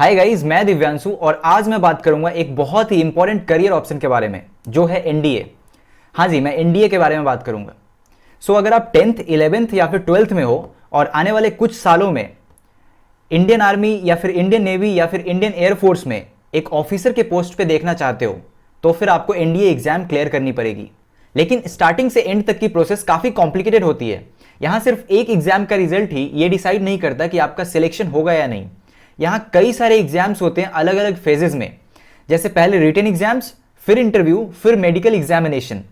Hi guys, मैं दिव्यांशु और आज मैं बात करूंगा एक बहुत ही इंपॉर्टेंट करियर ऑप्शन के बारे में जो है एनडीए। हाँ जी, मैं एनडीए के बारे में बात करूंगा। अगर आप 10th 11th या फिर 12th में हो और आने वाले कुछ सालों में इंडियन आर्मी या फिर इंडियन नेवी या फिर इंडियन एयरफोर्स में एक ऑफिसर के पोस्ट पे देखना चाहते हो तो फिर आपको एनडीए एग्जाम क्लियर करनी पड़ेगी। लेकिन स्टार्टिंग से एंड तक की प्रोसेस काफ़ी कॉम्प्लिकेटेड होती है। यहाँ सिर्फ एक एग्जाम का रिजल्ट ही ये डिसाइड नहीं करता कि आपका सिलेक्शन होगा या नहीं। यहाँ कई सारे एग्जाम्स होते हैं अलग अलग फेजेस में, जैसे पहले रिटन एग्जाम्स, फिर इंटरव्यू, फिर मेडिकल एग्जामिनेशन।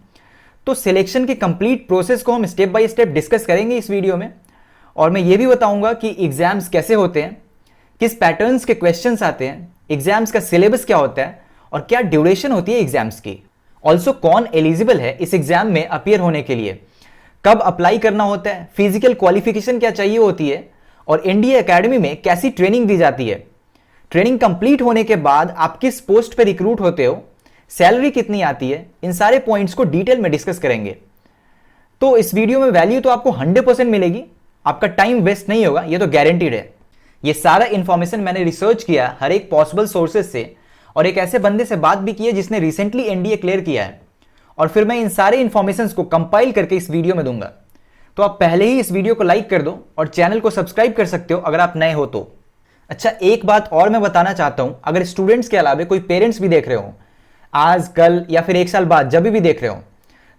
तो सिलेक्शन के कंप्लीट प्रोसेस को हम स्टेप बाय स्टेप डिस्कस करेंगे इस वीडियो में। और मैं ये भी बताऊंगा कि एग्जाम्स कैसे होते हैं, किस पैटर्न्स के क्वेश्चंस आते हैं, एग्जाम्स का सिलेबस क्या होता है और क्या ड्यूरेशन होती है एग्जाम्स की। ऑल्सो कौन एलिजिबल है इस एग्जाम में अपियर होने के लिए, कब अप्लाई करना होता है, फिजिकल क्वालिफिकेशन क्या चाहिए होती है और एनडीए एकेडमी में कैसी ट्रेनिंग दी जाती है। ट्रेनिंग कंप्लीट होने के बाद आप किस पोस्ट पे रिक्रूट होते हो, सैलरी कितनी आती है, इन सारे पॉइंट्स को डिटेल में डिस्कस करेंगे। तो इस वीडियो में वैल्यू तो आपको 100% मिलेगी, आपका टाइम वेस्ट नहीं होगा, ये तो गारंटीड है। ये सारा इंफॉर्मेशन मैंने रिसर्च किया हर एक पॉसिबल सोर्सेज से और एक ऐसे बंदे से बात भी की है जिसने रिसेंटली एनडीए क्लियर किया है, और फिर मैं इन सारे इंफॉर्मेशन को कंपाइल करके इस वीडियो में दूंगा। तो आप पहले ही इस वीडियो को लाइक कर दो और चैनल को सब्सक्राइब कर सकते हो अगर आप नए हो तो। अच्छा, एक बात और मैं बताना चाहता हूं, अगर स्टूडेंट्स के अलावा कोई पेरेंट्स भी देख रहे हो आज, कल या फिर एक साल बाद, जब भी देख रहे हो,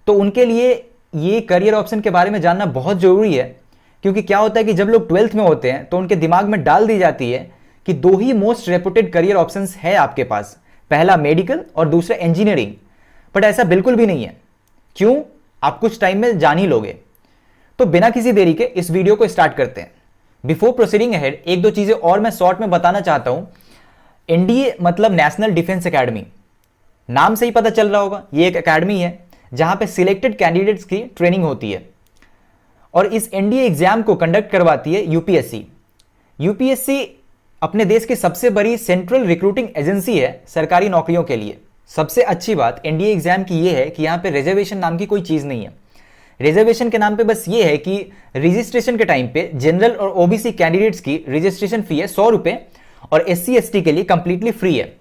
तो उनके लिए ये करियर ऑप्शन के बारे में जानना बहुत जरूरी है। क्योंकि क्या होता है कि जब लोग 12th में होते हैं तो उनके दिमाग में डाल दी जाती है कि दो ही मोस्ट रेपुटेड करियर ऑप्शन है आपके पास, पहला मेडिकल और दूसरा इंजीनियरिंग। बट ऐसा बिल्कुल भी नहीं है। क्यों? आप कुछ टाइम में जान ही लोगे। तो बिना किसी देरी के इस वीडियो को स्टार्ट करते हैं। बिफोर प्रोसीडिंग अहेड, एक दो चीजें और मैं शॉर्ट में बताना चाहता हूं। एनडीए मतलब नेशनल डिफेंस एकेडमी, नाम से ही पता चल रहा होगा, ये एक एकेडमी है जहां पे सिलेक्टेड कैंडिडेट्स की ट्रेनिंग होती है। और इस एनडीए एग्जाम को कंडक्ट करवाती है यूपीएससी। यूपीएससी अपने देश की सबसे बड़ी सेंट्रल रिक्रूटिंग एजेंसी है सरकारी नौकरियों के लिए। सबसे अच्छी बात एनडीए एग्जाम की यह है कि यहाँ पे रिजर्वेशन नाम की कोई चीज नहीं है। रिजर्वेशन के नाम पे बस ये है कि रजिस्ट्रेशन के टाइम पे जनरल और ओबीसी कैंडिडेट्स की रजिस्ट्रेशन फी है 100 रुपए और एससी एसटी के लिए कंप्लीटली फ्री है।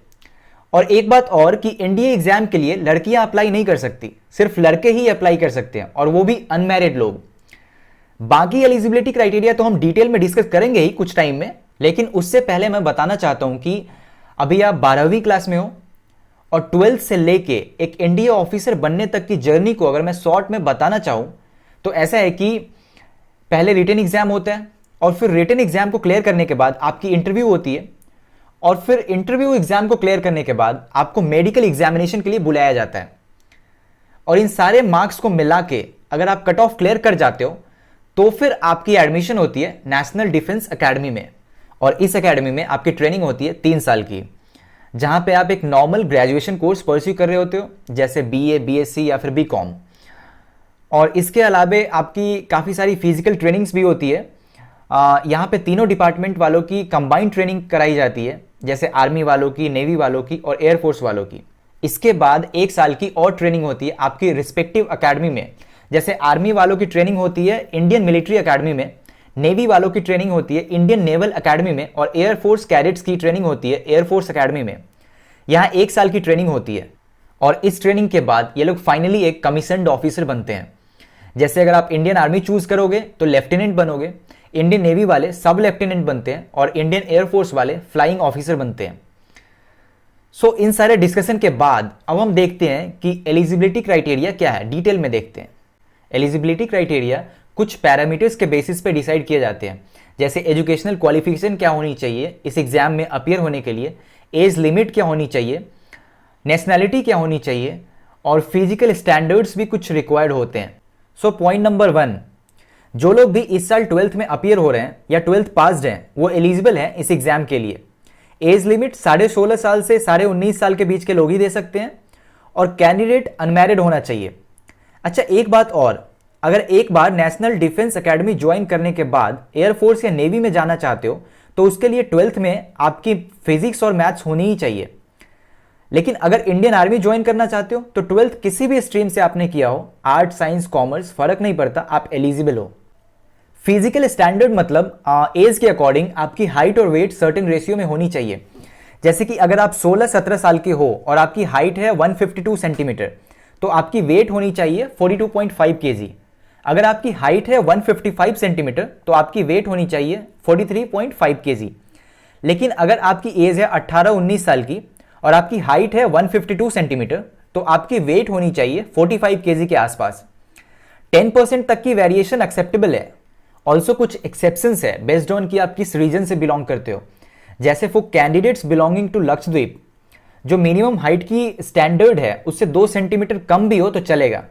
और एक बात और कि एनडीए एग्जाम के लिए लड़कियां अप्लाई नहीं कर सकती, सिर्फ लड़के ही अप्लाई कर सकते हैं, और वो भी अनमैरिड लोग। बाकी एलिजिबिलिटी क्राइटेरिया तो हम डिटेल में डिस्कस करेंगे ही कुछ टाइम में, लेकिन उससे पहले मैं बताना चाहता हूं कि अभी आप 12वीं क्लास में हो और 12th से लेके एक एनडीए ऑफिसर बनने तक की जर्नी को अगर मैं शॉर्ट में बताना चाहूं तो ऐसा है कि पहले रिटन एग्जाम होता है और फिर रिटन एग्जाम को क्लियर करने के बाद आपकी इंटरव्यू होती है और फिर इंटरव्यू एग्जाम को क्लियर करने के बाद आपको मेडिकल एग्जामिनेशन के लिए बुलाया जाता है। और इन सारे मार्क्स को मिला के अगर आप कट ऑफ क्लियर कर जाते हो तो फिर आपकी एडमिशन होती है नेशनल डिफेंस एकेडमी में। और इस एकेडमी में आपकी ट्रेनिंग होती है 3 साल की, जहां पे आप एक नॉर्मल ग्रेजुएशन कोर्स परस्यू कर रहे होते हो, जैसे बीए, बीएससी या फिर बीकॉम। और इसके अलावा आपकी काफ़ी सारी फिजिकल ट्रेनिंग्स भी होती है। यहाँ पे तीनों डिपार्टमेंट वालों की कंबाइंड ट्रेनिंग कराई जाती है, जैसे आर्मी वालों की, नेवी वालों की और एयरफोर्स वालों की। इसके बाद 1 साल की और ट्रेनिंग होती है आपकी रिस्पेक्टिव अकेडमी में। जैसे आर्मी वालों की ट्रेनिंग होती है इंडियन मिलिट्री अकेडमी में, नेवी वालों की ट्रेनिंग होती है इंडियन नेवल अकेडमी में और एयरफोर्स कैडेट्स की ट्रेनिंग होती है एयरफोर्स अकेडमी में। यहाँ 1 साल की ट्रेनिंग होती है और इस ट्रेनिंग के बाद ये लोग फाइनली एक कमीशन्ड ऑफिसर बनते हैं। जैसे अगर आप इंडियन आर्मी चूज करोगे तो लेफ्टिनेंट बनोगे, इंडियन नेवी वाले सब लेफ्टिनेंट बनते हैं और इंडियन एयरफोर्स वाले फ्लाइंग ऑफिसर बनते हैं। इन सारे डिस्कशन के बाद अब हम देखते हैं कि एलिजिबिलिटी क्राइटेरिया क्या है, डिटेल में देखते हैं। एलिजिबिलिटी क्राइटेरिया कुछ पैरामीटर्स के बेसिस पे डिसाइड किए जाते हैं, जैसे एजुकेशनल क्वालिफिकेशन क्या होनी चाहिए इस एग्जाम में अपियर होने के लिए, एज लिमिट क्या होनी चाहिए, नेशनैलिटी क्या होनी चाहिए और फिजिकल स्टैंडर्ड्स भी कुछ रिक्वायर्ड होते हैं। पॉइंट नंबर 1, जो लोग भी इस साल 12th में अपियर हो रहे हैं या 12th पास्ड हैं वो एलिजिबल हैं इस एग्जाम के लिए। एज लिमिट 16.5 साल से 19.5 साल के बीच के लोग ही दे सकते हैं और कैंडिडेट अनमैरिड होना चाहिए। अच्छा, एक बात और, अगर एक बार नेशनल डिफेंस एकेडमी ज्वाइन करने के बाद एयरफोर्स या नेवी में जाना चाहते हो तो उसके लिए 12th में आपकी फिजिक्स और मैथ्स होनी ही चाहिए। लेकिन अगर इंडियन आर्मी ज्वाइन करना चाहते हो तो 12th किसी भी स्ट्रीम से आपने किया हो, आर्ट, साइंस, कॉमर्स, फर्क नहीं पड़ता, आप एलिजिबल हो। फिजिकल स्टैंडर्ड मतलब एज के अकॉर्डिंग आपकी हाइट और वेट सर्टेन रेशियो में होनी चाहिए। जैसे कि अगर आप 16-17 साल के हो और आपकी हाइट है 152 सेंटीमीटर, तो आपकी वेट होनी चाहिए 42.5 kg। अगर आपकी हाइट है 155 सेंटीमीटर तो आपकी वेट होनी चाहिए 43.5 kg। लेकिन अगर आपकी एज है 18-19 साल की और आपकी हाइट है 152 सेंटीमीटर तो आपकी वेट होनी चाहिए 45 kg के आसपास। 10% तक की वेरिएशन एक्सेप्टेबल है। ऑल्सो कुछ एक्सेप्शंस है बेस्ड ऑन कि आप किस रीजन से बिलोंग करते हो। जैसे for candidates belonging to Lakshadweep, जो मिनिमम हाइट की स्टैंडर्ड है उससे 2 सेंटीमीटर कम भी हो तो चलेगा।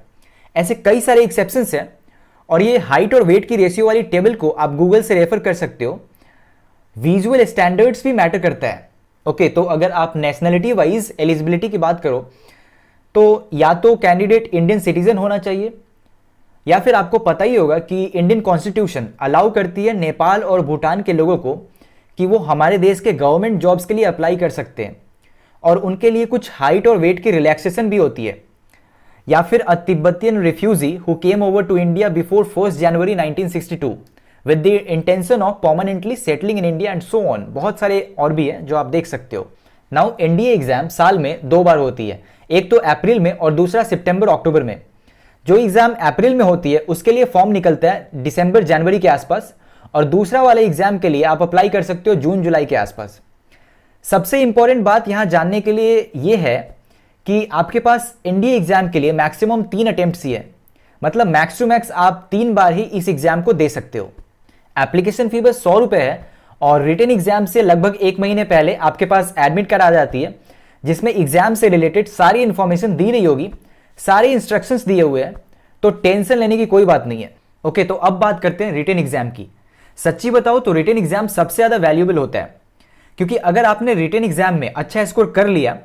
ऐसे कई सारे एक्सेप्शंस हैं और ये हाइट और वेट की रेशियो वाली टेबल को आप गूगल से रेफर कर सकते हो। विजुअल स्टैंडर्ड्स भी मैटर करता है। ओके, तो अगर आप नेशनलिटी वाइज एलिजिबिलिटी की बात करो तो या तो कैंडिडेट इंडियन सिटीजन होना चाहिए, या फिर आपको पता ही होगा कि इंडियन कॉन्स्टिट्यूशन अलाउ करती है नेपाल और भूटान के लोगों को कि वो हमारे देश के गवर्नमेंट जॉब्स के लिए अप्लाई कर सकते हैं और उनके लिए कुछ हाइट और वेट की रिलैक्सेशन भी होती है। या फिर a Tibetan refugee who came over to India before 1 January 1962 with the intention of permanently settling in India and so on. बहुत सारे और भी है जो आप देख सकते हो। नाउ एनडीए एग्जाम साल में 2 बार होती है, एक तो अप्रैल में और दूसरा सितंबर अक्टूबर में। जो एग्जाम अप्रैल में होती है उसके लिए फॉर्म निकलता है दिसंबर जनवरी के आसपास, और दूसरा वाले एग्जाम के लिए आप अप्लाई कर सकते हो जून जुलाई के आसपास। सबसे इंपॉर्टेंट बात यहां जानने के लिए यह है कि आपके पास एनडीए एग्जाम के लिए मैक्सिमम 3 अटेम्प्ट्स ही है, मतलब मैक्स टू मैक्स आप 3 बार ही इस एग्जाम को दे सकते हो। एप्लीकेशन फी बस 100 रुपए है और रिटन एग्जाम से लगभग 1 महीने पहले आपके पास एडमिट कार्ड आ जाती है जिसमें एग्जाम से रिलेटेड सारी इंफॉर्मेशन दी रही होगी, सारे इंस्ट्रक्शंस दिए हुए हैं, तो टेंशन लेने की कोई बात नहीं है। ओके, तो अब बात करते हैं रिटन एग्जाम की। सच्ची बताओ तो रिटन एग्जाम सबसे ज्यादा वैल्यूएबल होता है, क्योंकि अगर आपने रिटन एग्जाम में अच्छा स्कोर कर लिया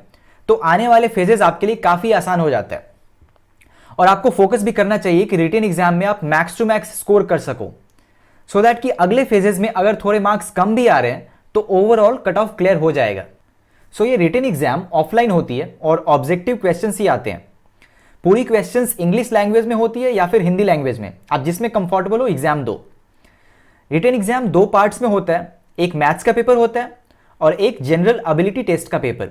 तो आने वाले फेजेस आपके लिए काफी आसान हो जाता है। और आपको फोकस भी करना चाहिए कि रिटन एग्जाम में आप मैक्स टू मैक्स स्कोर कर सको, सो दैट कि अगले फेजेस में अगर थोड़े मार्क्स कम भी आ रहे हैं तो ओवरऑल कट ऑफ क्लियर हो जाएगा। सो ये रिटन एग्जाम ऑफलाइन होती है और ऑब्जेक्टिव क्वेश्चंस ही आते हैं। पूरी क्वेश्चंस इंग्लिश लैंग्वेज में होती है या फिर हिंदी लैंग्वेज में, आप जिसमें कंफर्टेबल हो एग्जाम दो। रिटन एग्जाम 2 पार्ट्स में होता है, एक मैथ्स का पेपर होता है और एक जनरल एबिलिटी टेस्ट का पेपर।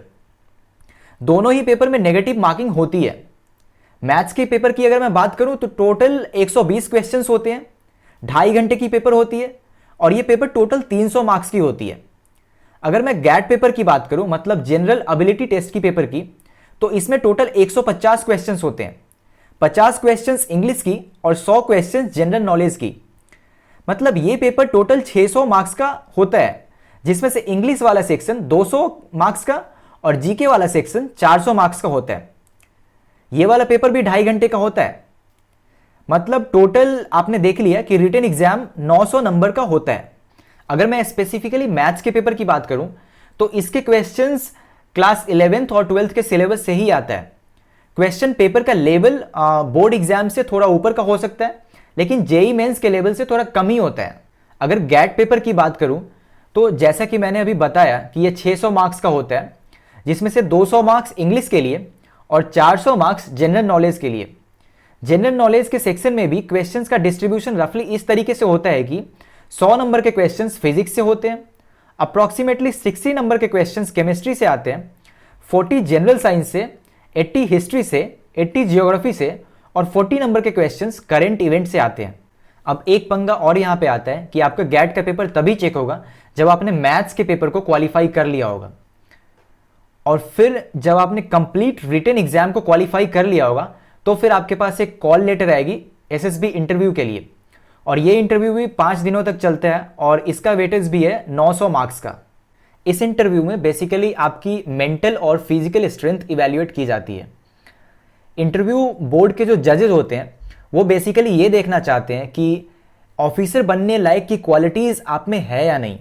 दोनों ही पेपर में नेगेटिव मार्किंग होती है। मैथ्स के पेपर की अगर मैं बात करूं तो टोटल 120 क्वेश्चंस होते हैं, 2.5 घंटे की पेपर होती है और ये पेपर टोटल 300 मार्क्स की होती है। अगर मैं गैट पेपर की बात करूं, मतलब जनरल एबिलिटी टेस्ट की पेपर की, तो इसमें टोटल 150 क्वेश्चंस होते हैं। 50 क्वेश्चंस इंग्लिश की और 100 क्वेश्चंस जनरल नॉलेज की। मतलब ये पेपर टोटल 600 मार्क्स का होता है, जिसमें से इंग्लिश वाला सेक्शन 200 मार्क्स का और जीके वाला सेक्शन 400 मार्क्स का होता है। ये वाला पेपर भी 2.5 घंटे का होता है। मतलब टोटल आपने देख लिया कि रिटन एग्जाम 900 नंबर का होता है। अगर मैं स्पेसिफिकली मैथ्स के पेपर की बात करूं तो इसके क्वेश्चंस क्लास 11th और 12th के सिलेबस से ही आता है। क्वेश्चन पेपर का लेवल बोर्ड एग्जाम से थोड़ा ऊपर का हो सकता है, लेकिन जेई मेंस के लेवल से थोड़ा कम ही होता है। अगर गैट पेपर की बात करूं तो जैसा कि मैंने अभी बताया कि ये 600 मार्क्स का होता है, जिसमें से 200 मार्क्स इंग्लिश के लिए और 400 मार्क्स जनरल नॉलेज के लिए। जनरल नॉलेज के सेक्शन में भी क्वेश्चंस का डिस्ट्रीब्यूशन रफली इस तरीके से होता है कि 100 नंबर के क्वेश्चंस फिजिक्स से होते हैं, अप्रॉक्सीमेटली 60 नंबर के क्वेश्चंस केमिस्ट्री से आते हैं, 40 जनरल साइंस से, 80 हिस्ट्री से, 80 जियोग्राफी से और 40 नंबर के क्वेश्चंस करंट इवेंट से आते हैं। अब एक पंगा और यहां पे आता है कि आपका गैट का पेपर तभी चेक होगा जब आपने मैथ्स के पेपर को क्वालिफाई कर लिया होगा, और फिर जब आपने कंप्लीट रिटन एग्जाम को क्वालिफाई कर लिया होगा तो फिर आपके पास एक कॉल लेटर आएगी एसएसबी इंटरव्यू के लिए, और ये इंटरव्यू भी 5 दिनों तक चलता है और इसका वेटेज भी है 900 मार्क्स का। इस इंटरव्यू में बेसिकली आपकी मेंटल और फिजिकल स्ट्रेंथ इवैल्यूएट की जाती है। इंटरव्यू बोर्ड के जो जजेस होते हैं वो बेसिकली ये देखना चाहते हैं कि ऑफिसर बनने लायक की क्वालिटीज आप में है या नहीं।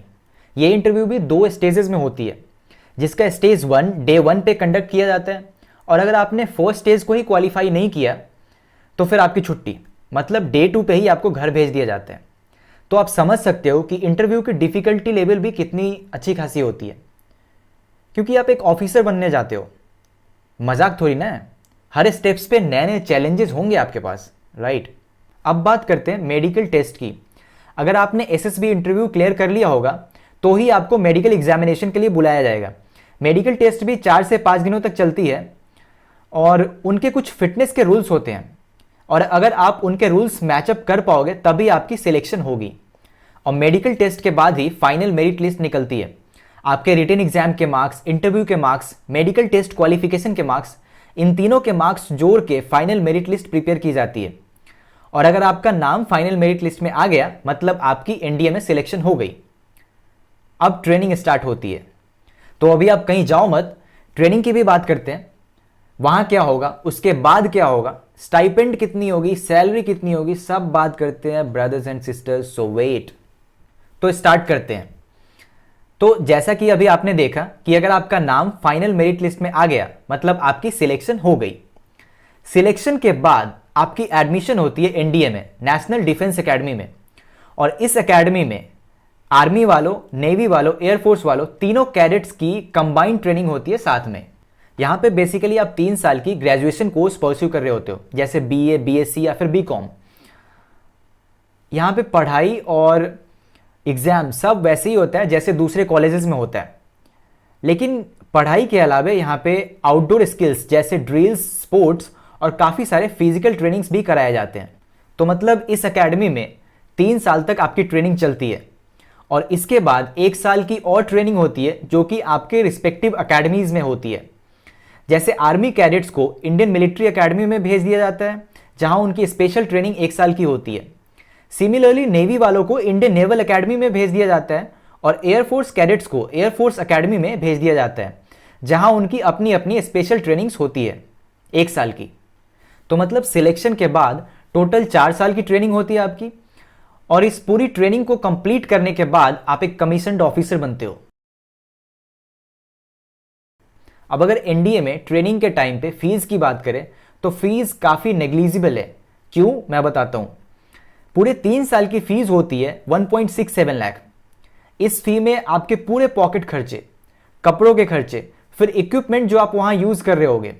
ये इंटरव्यू भी 2 स्टेजेस में होती है, जिसका स्टेज 1 डे 1 पे कंडक्ट किया जाता है, और अगर आपने फर्स्ट स्टेज को ही क्वालिफाई नहीं किया तो फिर आपकी छुट्टी, मतलब डे 2 पे ही आपको घर भेज दिया जाता है। तो आप समझ सकते हो कि इंटरव्यू की डिफिकल्टी लेवल भी कितनी अच्छी खासी होती है, क्योंकि आप एक ऑफिसर बनने जाते हो, मजाक थोड़ी ना है। हर स्टेप्स पे नए नए चैलेंजेस होंगे आपके पास, राइट। अब बात करते हैं मेडिकल टेस्ट की। अगर आपने एसएसबी इंटरव्यू क्लियर कर लिया होगा तो ही आपको मेडिकल एग्जामिनेशन के लिए बुलाया जाएगा, मेडिकल टेस्ट भी 4 से 5 दिनों तक चलती है और उनके कुछ फिटनेस के रूल्स होते हैं और अगर आप उनके रूल्स मैचअप कर पाओगे तभी आपकी सिलेक्शन होगी। और मेडिकल टेस्ट के बाद ही फाइनल मेरिट लिस्ट निकलती है। आपके रिटन एग्जाम के मार्क्स, इंटरव्यू के मार्क्स, मेडिकल टेस्ट क्वालिफिकेशन के मार्क्स, इन तीनों के मार्क्स जोड़ के फाइनल मेरिट लिस्ट प्रिपेयर की जाती है। और अगर आपका नाम फाइनल मेरिट लिस्ट में आ गया मतलब आपकी एनडीए में सिलेक्शन हो गई। अब ट्रेनिंग स्टार्ट होती है। तो अभी आप कहीं जाओ मत, ट्रेनिंग की भी बात करते हैं। वहां क्या होगा, उसके बाद क्या होगा, स्टाइपेंड कितनी होगी, सैलरी कितनी होगी, सब बात करते हैं brothers and sisters. So wait, तो स्टार्ट करते हैं। तो जैसा कि अभी आपने देखा कि अगर आपका नाम फाइनल मेरिट लिस्ट में आ गया मतलब आपकी सिलेक्शन हो गई। सिलेक्शन के बाद आपकी एडमिशन होती है एनडीए में, नेशनल डिफेंस एकेडमी में। और इस एकेडमी में आर्मी वालों, नेवी वालों, एयरफोर्स वालों, तीनों कैडेट्स की कंबाइंड ट्रेनिंग होती है साथ में। यहां पे बेसिकली आप 3 साल की ग्रेजुएशन कोर्स परस्यू कर रहे होते हो, जैसे बीए, बीएससी या फिर बीकॉम। यहां पे पढ़ाई और एग्जाम सब वैसे ही होता है जैसे दूसरे कॉलेजेस में होता है, लेकिन पढ़ाई के अलावा यहाँ पे आउटडोर स्किल्स जैसे ड्रिल्स, स्पोर्ट्स और काफ़ी सारे फिजिकल ट्रेनिंग्स भी कराए जाते हैं। तो मतलब इस एकेडमी में 3 साल तक आपकी ट्रेनिंग चलती है और इसके बाद 1 साल की और ट्रेनिंग होती है जो कि आपके रिस्पेक्टिव अकेडमीज में होती है। जैसे आर्मी कैडेट्स को इंडियन मिलिट्री एकेडमी में भेज दिया जाता है जहां उनकी स्पेशल ट्रेनिंग 1 साल की होती है। सिमिलरली नेवी वालों को इंडियन नेवल एकेडमी में भेज दिया जाता है और एयरफोर्स कैडेट्स को एयरफोर्स एकेडमी में भेज दिया जाता है जहां उनकी अपनी अपनी स्पेशल ट्रेनिंग्स होती है 1 साल की। तो मतलब सिलेक्शन के बाद टोटल 4 साल की ट्रेनिंग होती है आपकी और इस पूरी ट्रेनिंग को कंप्लीट करने के बाद आप एक कमीशन्ड ऑफिसर बनते हो। अब अगर एनडीए में ट्रेनिंग के टाइम पे फीस की बात करें तो फीस काफी नेग्लिजिबल है। क्यों, मैं बताता हूं। पूरे 3 साल की फीस होती है 1.67 लाख। इस फी में आपके पूरे पॉकेट खर्चे, कपड़ों के खर्चे, फिर इक्विपमेंट जो आप वहां यूज कर रहे होगे,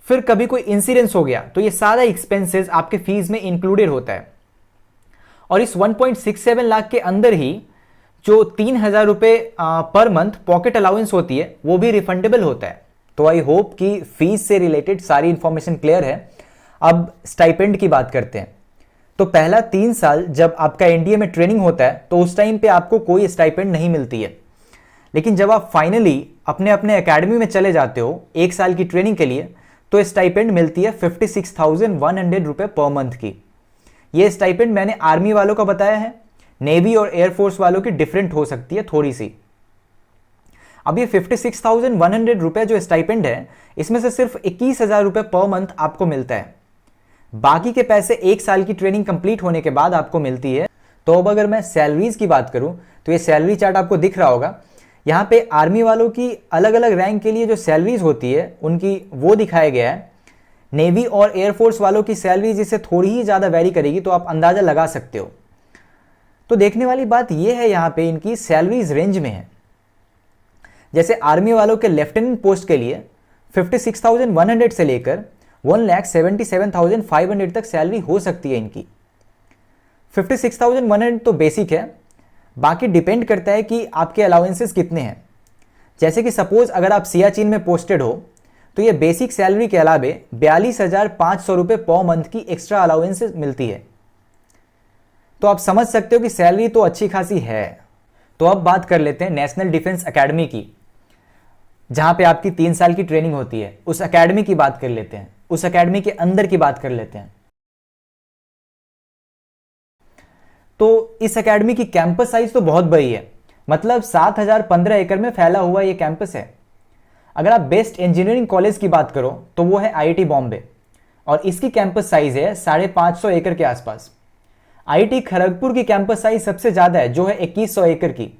फिर कभी कोई इंसिडेंस हो गया तो ये सारा एक्सपेंसेस आपके फीस में इंक्लूडेड होता है। और इस 1.67 लाख के अंदर ही जो 3,000 रुपये पर मंथ पॉकेट अलाउंस होती है वो भी रिफंडेबल होता है। तो आई होप कि फीस से रिलेटेड सारी इंफॉर्मेशन क्लियर है। अब स्टाइपेंड की बात करते हैं। तो पहला 3 साल जब आपका एनडीए में ट्रेनिंग होता है तो उस टाइम पे आपको कोई स्टाइपेंड नहीं मिलती है, लेकिन जब आप फाइनली अपने अपने एकेडमी में चले जाते हो 1 साल की ट्रेनिंग के लिए तो स्टाइपेंड मिलती है 56,100 रुपये पर मंथ की। ये स्टाइपेंड मैंने आर्मी वालों का बताया है, नेवी और एयरफोर्स वालों की डिफरेंट हो सकती है थोड़ी सी। अब ये 56,100 रुपये जो स्टाइपेंड है इसमें से सिर्फ 21,000 रुपये पर मंथ आपको मिलता है। बाकी के पैसे 1 साल की ट्रेनिंग कंप्लीट होने के बाद आपको मिलती है। तो अब अगर मैं सैलरीज की बात करूं तो ये सैलरी चार्ट आपको दिख रहा होगा। यहाँ पे आर्मी वालों की अलग अलग रैंक के लिए जो सैलरीज होती है उनकी वो दिखाया गया है। नेवी और एयरफोर्स वालों की सैलरीज इससे थोड़ी ही ज़्यादा वेरी करेगी, तो आप अंदाज़ा लगा सकते हो। तो देखने वाली बात यह है यहाँ पे इनकी सैलरीज रेंज में है। जैसे आर्मी वालों के लेफ्टिनेंट पोस्ट के लिए 56,100 से लेकर 1,77,500 तक सैलरी हो सकती है इनकी। 56,100 तो बेसिक है, बाकी डिपेंड करता है कि आपके अलाउंसेस कितने हैं। जैसे कि सपोज अगर आप सियाचिन में पोस्टेड हो तो ये बेसिक सैलरी के अलावे 42,500 रुपये पर मंथ की एक्स्ट्रा अलाउंसेस मिलती है। तो आप समझ सकते हो कि सैलरी तो अच्छी खासी है। तो अब बात कर लेते हैं नेशनल डिफेंस एकेडमी की, जहां पे आपकी 3 साल की ट्रेनिंग होती है। उस एकेडमी की बात कर लेते हैं, उस एकेडमी के अंदर की बात कर लेते हैं। तो इस एकेडमी की कैंपस साइज तो बहुत बड़ी है, मतलब 7,015 एकड़ में फैला हुआ ये कैंपस है। अगर आप बेस्ट इंजीनियरिंग कॉलेज की बात करो तो वो है आईआईटी बॉम्बे और इसकी कैंपस साइज है 550 एकड़ के आसपास। आईआईटी खड़गपुर की कैंपस साइज सबसे ज्यादा है जो है 2100 एकड़ की,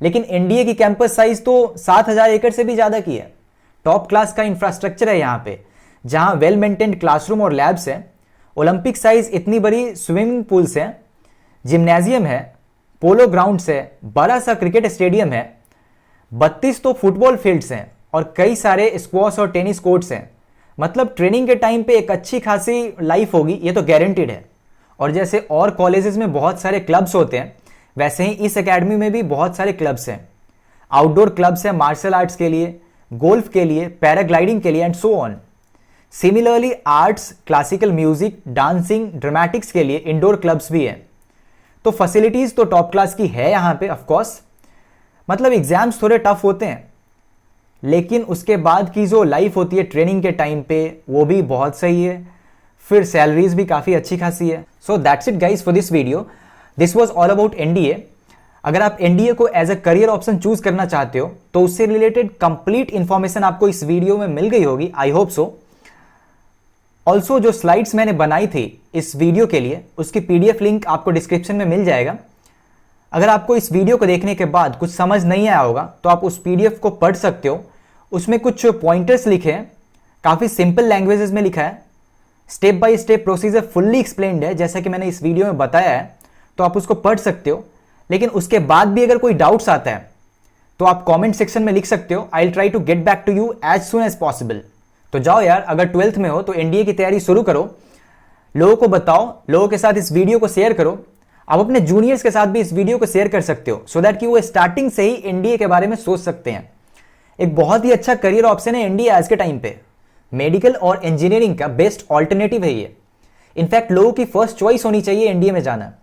लेकिन एनडीए की कैंपस साइज तो 7,000 एकड़ से भी ज्यादा की है। टॉप क्लास का इंफ्रास्ट्रक्चर है यहाँ पे, जहाँ वेल मेंटेन्ड क्लासरूम और लैब्स हैं, ओलंपिक साइज इतनी बड़ी स्विमिंग पूल्स हैं, जिम्नेजियम है, पोलो ग्राउंड्स है, बड़ा सा क्रिकेट स्टेडियम है, 32 तो फुटबॉल फील्ड्स हैं और कई सारे स्क्वॉश और टेनिस कोर्ट्स हैं। मतलब ट्रेनिंग के टाइम पे एक अच्छी खासी लाइफ होगी, ये तो गारंटीड है। और जैसे और कॉलेजेस में बहुत सारे क्लब्स होते हैं, वैसे ही इस एकेडमी में भी बहुत सारे क्लब्स हैं। आउटडोर क्लब्स है मार्शल आर्ट्स के लिए, गोल्फ के लिए, पैराग्लाइडिंग के लिए and so on. Similarly arts, classical music, dancing, dramatics के लिए इंडोर क्लब्स भी हैं। तो फैसिलिटीज तो टॉप क्लास की है यहाँ पे ऑफ कोर्स। मतलब एग्जाम्स थोड़े टफ होते हैं, लेकिन उसके बाद की जो लाइफ होती है ट्रेनिंग के टाइम पे वो भी बहुत सही है, फिर सैलरीज भी काफ़ी अच्छी खासी है। So that's it guys for this video. This was all about NDA. अगर आप एनडीए को as a career option choose करना चाहते हो तो उससे रिलेटेड कंप्लीट इंफॉर्मेशन आपको इस वीडियो में मिल गई होगी, आई होप सो। ऑल्सो जो स्लाइड्स मैंने बनाई थी इस वीडियो के लिए, उसकी पीडीएफ लिंक आपको डिस्क्रिप्शन में मिल जाएगा। अगर आपको इस वीडियो को देखने के बाद कुछ समझ नहीं आया होगा तो आप उस पीडीएफ को पढ़ सकते हो। उसमें कुछ पॉइंटर्स लिखे हैं, काफ़ी सिंपल लैंग्वेजेस में लिखा है, step by step procedure fully explained है जैसा कि मैंने इस वीडियो में बताया है, तो आप उसको पढ़ सकते हो। लेकिन उसके बाद भी अगर कोई डाउट्स आता है तो आप कमेंट सेक्शन में लिख सकते हो। I will try to get back to you as soon as possible. तो जाओ यार, अगर 12th में हो तो एनडीए की तैयारी शुरू करो, लोगों को बताओ, लोगों के साथ इस वीडियो को शेयर करो। आप अपने जूनियर्स के साथ भी इस वीडियो को शेयर कर सकते हो सो दैट कि वो स्टार्टिंग से ही एनडीए के बारे में सोच सकते हैं। एक बहुत ही अच्छा करियर ऑप्शन है एनडीए आज के टाइम पे। मेडिकल और इंजीनियरिंग का बेस्ट ऑल्टरनेटिव है ये। इनफैक्ट लोगों की फर्स्ट चॉइस होनी चाहिए एनडीए में जाना,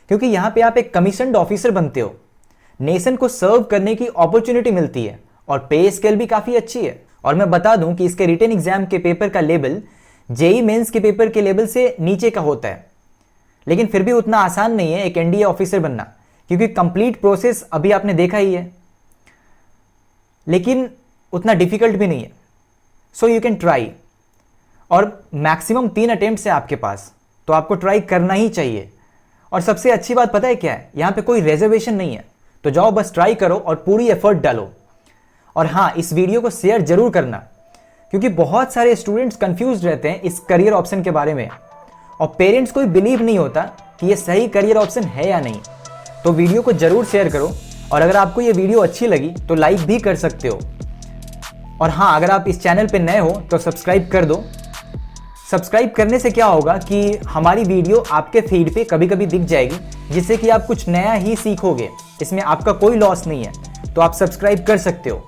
क्योंकि यहाँ पे आप एक कमीशन्ड ऑफिसर बनते हो, नेशन को सर्व करने की अपॉर्चुनिटी मिलती है और पे स्केल भी काफ़ी अच्छी है। और मैं बता दूं कि इसके रिटन एग्जाम के पेपर का लेवल जेई मेंस के पेपर के लेवल से नीचे का होता है, लेकिन फिर भी उतना आसान नहीं है एक एनडीए ऑफिसर बनना, क्योंकि कंप्लीट प्रोसेस अभी आपने देखा ही है, लेकिन उतना डिफिकल्ट भी नहीं है। सो यू कैन ट्राई, और मैक्सिमम 3 अटेम्प्ट है आपके पास, तो आपको ट्राई करना ही चाहिए। और सबसे अच्छी बात पता है क्या है, यहाँ पे कोई रिजर्वेशन नहीं है, तो जाओ बस ट्राई करो और पूरी एफर्ट डालो। और हाँ, इस वीडियो को शेयर जरूर करना, क्योंकि बहुत सारे स्टूडेंट्स कंफ्यूज रहते हैं इस करियर ऑप्शन के बारे में, और पेरेंट्स को भी बिलीव नहीं होता कि ये सही करियर ऑप्शन है या नहीं। तो वीडियो को जरूर शेयर करो, और अगर आपको ये वीडियो अच्छी लगी तो लाइक भी कर सकते हो। और हाँ, अगर आप इस चैनल पे नए हो तो सब्सक्राइब कर दो। सब्सक्राइब करने से क्या होगा कि हमारी वीडियो आपके फीड पे कभी कभी दिख जाएगी, जिससे कि आप कुछ नया ही सीखोगे। इसमें आपका कोई लॉस नहीं है, तो आप सब्सक्राइब कर सकते हो।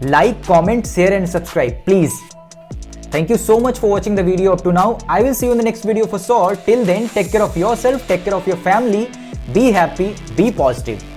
Like, comment, share and subscribe please. Thank you so much for watching the video up to now. I will see you in the next video for sure. Till then, take care of yourself, take care of your family. Be happy, be positive.